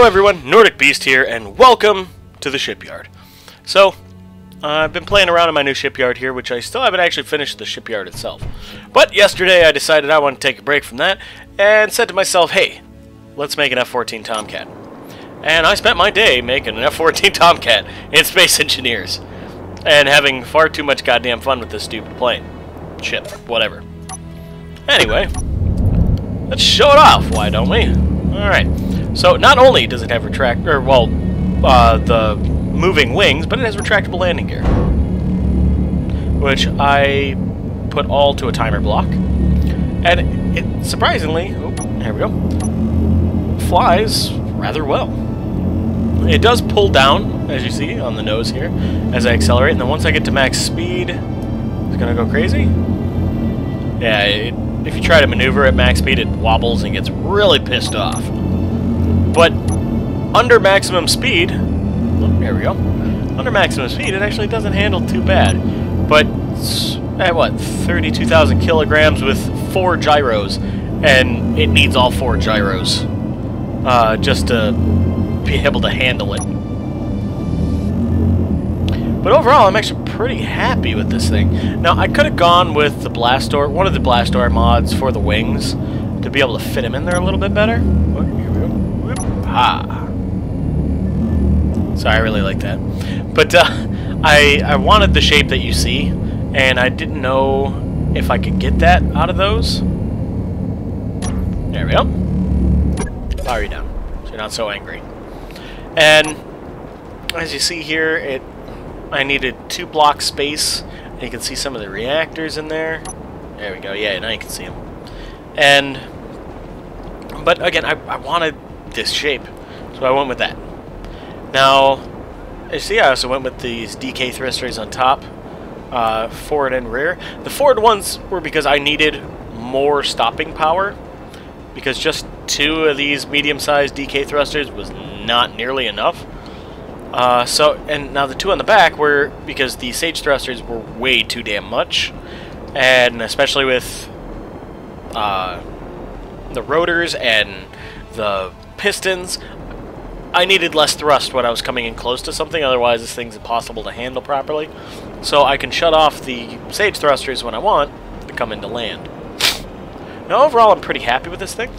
Hello everyone, Nordic Beast here, and welcome to the Shipyard. So, I've been playing around in my new shipyard here, which I still haven't actually finished the shipyard itself. But yesterday I decided I wanted to take a break from that, and said to myself, hey, let's make an F-14 Tomcat. And I spent my day making an F-14 Tomcat in Space Engineers, and having far too much goddamn fun with this stupid plane. Ship, whatever. Anyway, let's show it off, why don't we? Alright. So not only does it have the moving wings, but it has retractable landing gear, which I put all to a timer block, and it surprisingly, oh, there we go, flies rather well. It does pull down, as you see on the nose here, as I accelerate, and then once I get to max speed, it's gonna go crazy. Yeah, if you try to maneuver at max speed, it wobbles and gets really pissed off. But under maximum speed, oh, there we go. Under maximum speed, it actually doesn't handle too bad. But at what, 32,000 kilograms with 4 gyros, and it needs all 4 gyros just to be able to handle it. But overall, I'm actually pretty happy with this thing. Now, I could have gone with the blast door, one of the blast door mods for the wings, to be able to fit them in there a little bit better. Oh, here we go. Ah. So I really like that. But I wanted the shape that you see, and I didn't know if I could get that out of those. There we go. Power you down, so you're not so angry. And as you see here, I needed 2 block space, and you can see some of the reactors in there. There we go. Yeah, now you can see them. But again, I wanted this shape, so I went with that. Now, as you see, I also went with these DK thrusters on top, forward and rear. The forward ones were because I needed more stopping power, because just 2 of these medium-sized DK thrusters was not nearly enough. And now the 2 on the back were because the Sage thrusters were way too damn much, and especially with the rotors and the pistons, I needed less thrust when I was coming in close to something, otherwise this thing's impossible to handle properly. So I can shut off the Sage thrusters when I want to come into land. Now overall, I'm pretty happy with this thing.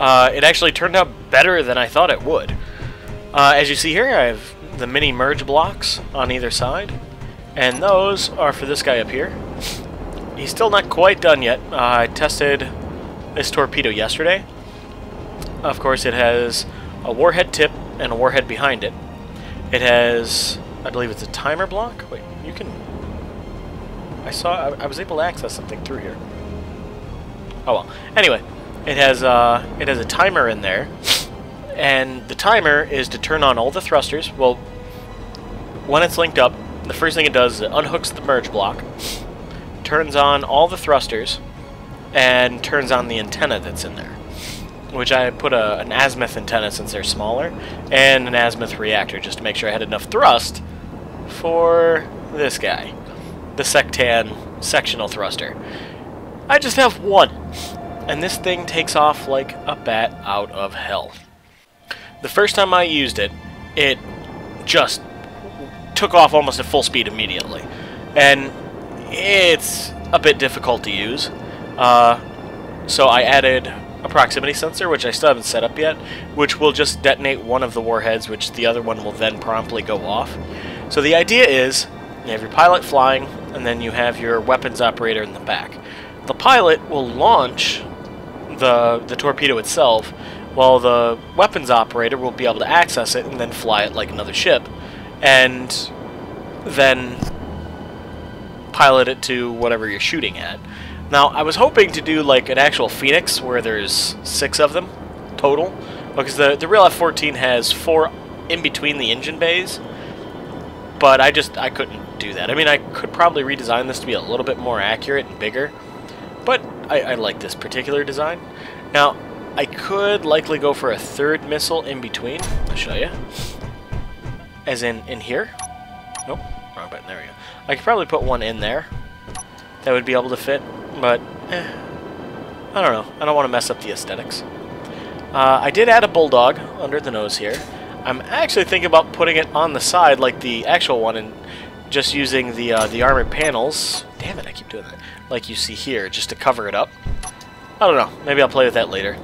It actually turned out better than I thought it would. As you see here, I have the mini merge blocks on either side, and those are for this guy up here. He's still not quite done yet. I tested this torpedo yesterday. Of course, it has a warhead tip and a warhead behind it. It has, I believe it's a timer block. Wait, you can... I was able to access something through here. Oh well. Anyway, it has a timer in there, and the timer is to turn on all the thrusters. Well, when it's linked up, the first thing it does is it unhooks the merge block, turns on all the thrusters, and turns on the antenna that's in there, which I put an azimuth antenna since they're smaller, and an azimuth reactor just to make sure I had enough thrust for this guy, the sectional thruster. I just have 1, and this thing takes off like a bat out of hell. The first time I used it, it just took off almost at full speed immediately, and it's a bit difficult to use. So I added a proximity sensor, which I still haven't set up yet, which will just detonate one of the warheads, which the other one will then promptly go off. So the idea is, you have your pilot flying, and then you have your weapons operator in the back. The pilot will launch the torpedo itself, while the weapons operator will be able to access it and then fly it like another ship, and then pilot it to whatever you're shooting at. Now, I was hoping to do like an actual Phoenix where there's 6 of them total, because the real F-14 has 4 in between the engine bays, but I couldn't do that. I mean, I could probably redesign this to be a little bit more accurate and bigger, but I like this particular design. Now, I could likely go for a 3rd missile in between. I'll show you. As in here. Nope, wrong button, there we go. I could probably put one in there that would be able to fit, but I don't know. I don't want to mess up the aesthetics. I did add a bulldog under the nose here. I'm actually thinking about putting it on the side like the actual one and just using the armored panels. Damn it, I keep doing that. Like you see here, just to cover it up. I don't know. Maybe I'll play with that later.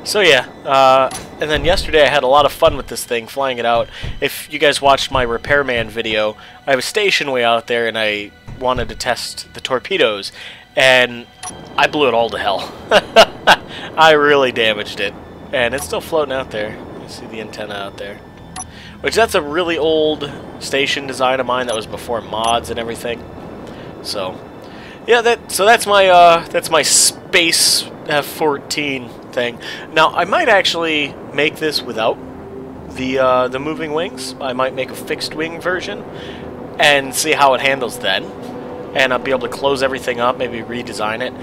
So yeah, and then yesterday I had a lot of fun with this thing, flying it out. If you guys watched my repairman video, I have a station way out there and I wanted to test the torpedoes, and I blew it all to hell. I really damaged it, and it's still floating out there. You see the antenna out there. Which, that's a really old station design of mine that was before mods and everything. So, yeah, that's my space F-14 thing. Now, I might actually make this without the moving wings. I might make a fixed wing version and see how it handles then. And I'll be able to close everything up, maybe redesign it.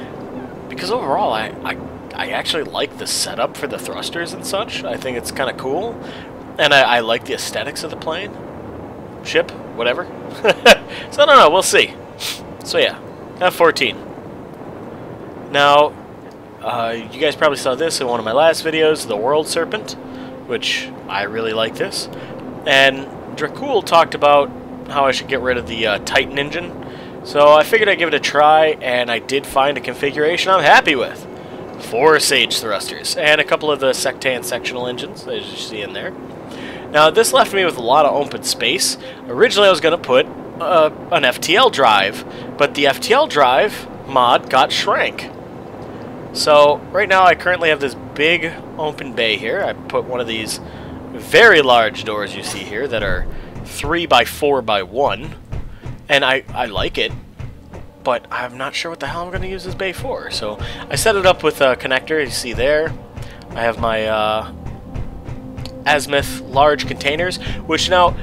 Because overall, I actually like the setup for the thrusters and such. I think it's kind of cool. And I like the aesthetics of the plane. Ship, whatever. So I don't know, we'll see. So yeah, F-14. Now, you guys probably saw this in one of my last videos, the World Serpent, which I really like this. And Dracul talked about how I should get rid of the Titan engine. So I figured I'd give it a try, and I did find a configuration I'm happy with. 4 Sage thrusters, and a couple of the Sectan sectional engines, as you see in there. Now, this left me with a lot of open space. Originally, I was going to put an FTL drive, but the FTL drive mod got shrank. So, right now, I currently have this big open bay here. I put one of these very large doors you see here that are 3 by 4 by 1. And I like it, but I'm not sure what the hell I'm going to use this bay for. So I set it up with a connector, you see there. I have my azimuth large containers, which now,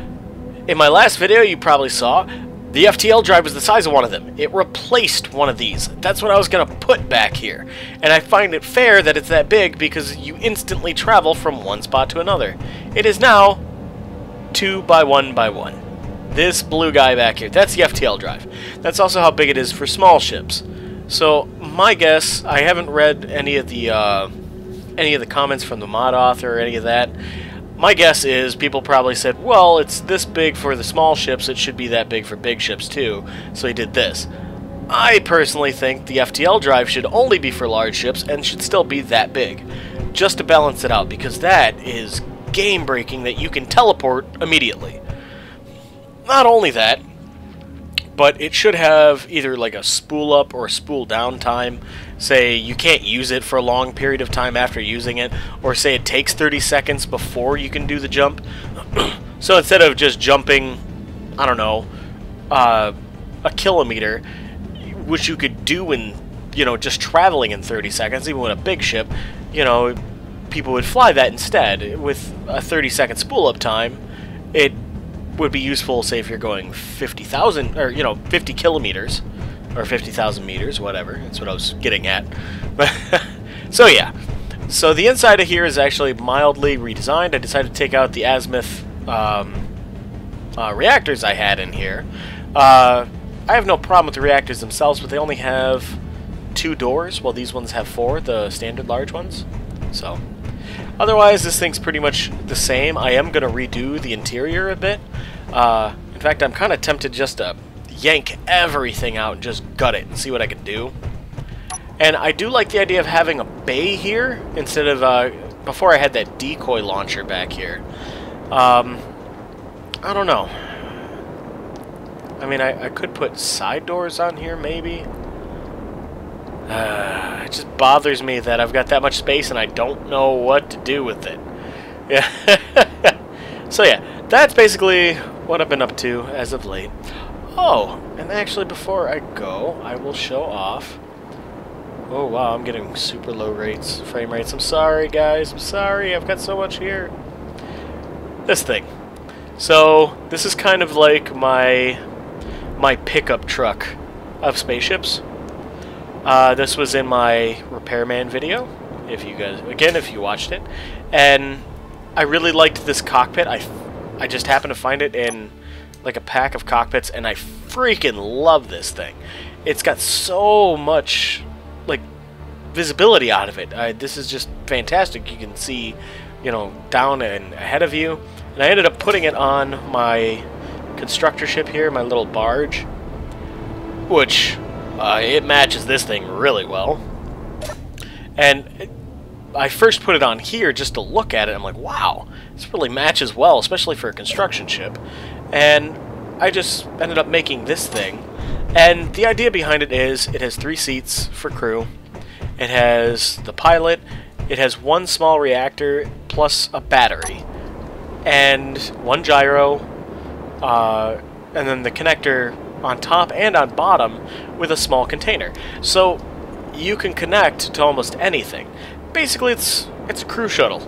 in my last video you probably saw, the FTL drive was the size of one of them. It replaced one of these. That's what I was going to put back here. And I find it fair that it's that big because you instantly travel from one spot to another. It is now 2 by 1 by 1. This blue guy back here, that's the FTL drive. That's also how big it is for small ships. So my guess, I haven't read any of the comments from the mod author or any of that. My guess is people probably said, well, it's this big for the small ships, it should be that big for big ships too, so he did this. I personally think the FTL drive should only be for large ships and should still be that big, just to balance it out, because that is game-breaking that you can teleport immediately. Not only that, but it should have either like a spool up or a spool down time. Say you can't use it for a long period of time after using it, or say it takes 30 seconds before you can do the jump. So instead of just jumping, I don't know, a kilometer, which you could do in, you know, just traveling in 30 seconds, even with a big ship, you know, people would fly that instead. With a 30-second spool up time, it would be useful, say, if you're going 50,000, or, you know, 50 kilometers, or 50,000 meters, whatever. That's what I was getting at. So, yeah. So, the inside of here is actually mildly redesigned. I decided to take out the azimuth reactors I had in here. I have no problem with the reactors themselves, but they only have 2 doors, while these ones have 4, the standard large ones. So, otherwise, this thing's pretty much the same. I am going to redo the interior a bit. In fact, I'm kind of tempted just to yank everything out and just gut it and see what I can do. And I do like the idea of having a bay here instead of, before I had that decoy launcher back here. I don't know. I mean, I could put side doors on here, maybe. It just bothers me that I've got that much space and I don't know what to do with it. Yeah. So yeah, that's basically what I've been up to as of late. Oh, and actually before I go, I will show off. Oh wow, I'm getting super low frame rates. I'm sorry guys, I'm sorry, I've got so much here. This thing. So, this is kind of like my pickup truck of spaceships. This was in my repairman video, if you watched it, and I really liked this cockpit. I just happened to find it in like a pack of cockpits, and I freaking love this thing. It's got so much like visibility out of it. This is just fantastic. You can see, you know, down and ahead of you. And I ended up putting it on my constructor ship here, my little barge, which it matches this thing really well. And I first put it on here just to look at it. I'm like, wow, this really matches well, especially for a construction ship. And I just ended up making this thing. And the idea behind it is it has 3 seats for crew. It has the pilot. It has 1 small reactor plus a battery. And 1 gyro. And then the connector on top and on bottom with a small container. So you can connect to almost anything. Basically, it's a crew shuttle.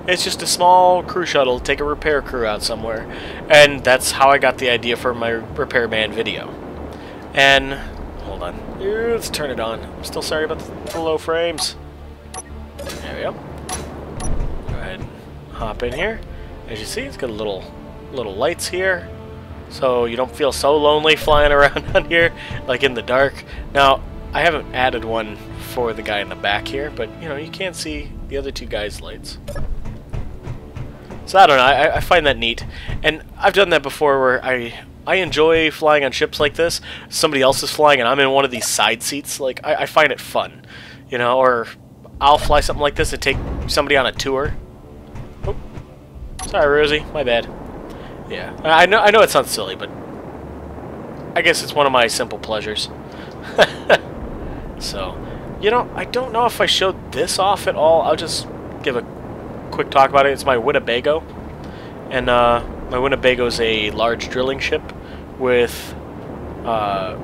It's just a small crew shuttle to take a repair crew out somewhere. And that's how I got the idea for my repairman video. And, hold on. Let's turn it on. I'm still sorry about the low frames. There we go. Go ahead and hop in here. As you see, it's got little lights here. So you don't feel so lonely flying around on here, like in the dark. Now, I haven't added one for the guy in the back here, but you know, you can't see the other 2 guys' lights. So I don't know, I find that neat. And I've done that before where I enjoy flying on ships like this. Somebody else is flying and I'm in one of these side seats. Like, I find it fun, you know, or I'll fly something like this and take somebody on a tour. Oh, sorry, Rosie, my bad. Yeah, I know it sounds silly, but I guess it's one of my simple pleasures. So, you know, I don't know if I showed this off at all. I'll just give a quick talk about it. It's my Winnebago. And my Winnebago is a large drilling ship with 4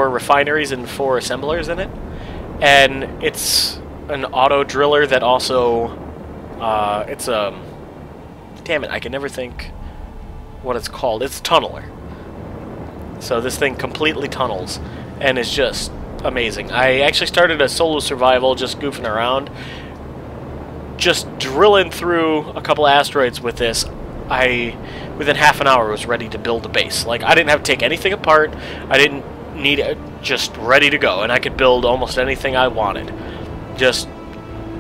refineries and 4 assemblers in it. And it's an auto driller that also, it's a, damn it, I can never think what it's called. It's a tunneler. So this thing completely tunnels and is just amazing. I actually started a solo survival just goofing around, just drilling through a couple asteroids with this. Within half an hour was ready to build a base. Like, I didn't have to take anything apart. I didn't need it, just ready to go, and I could build almost anything I wanted. Just,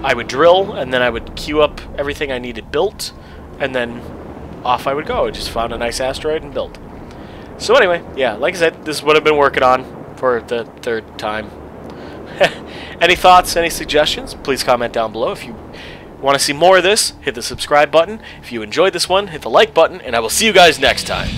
I would drill, and then I would queue up everything I needed built, and then off I would go. I just found a nice asteroid and built. So anyway, yeah, like I said, this is what I've been working on for the 3rd time. Any thoughts, any suggestions, please comment down below. If you want to see more of this, hit the subscribe button. If you enjoyed this one, hit the like button, and I will see you guys next time.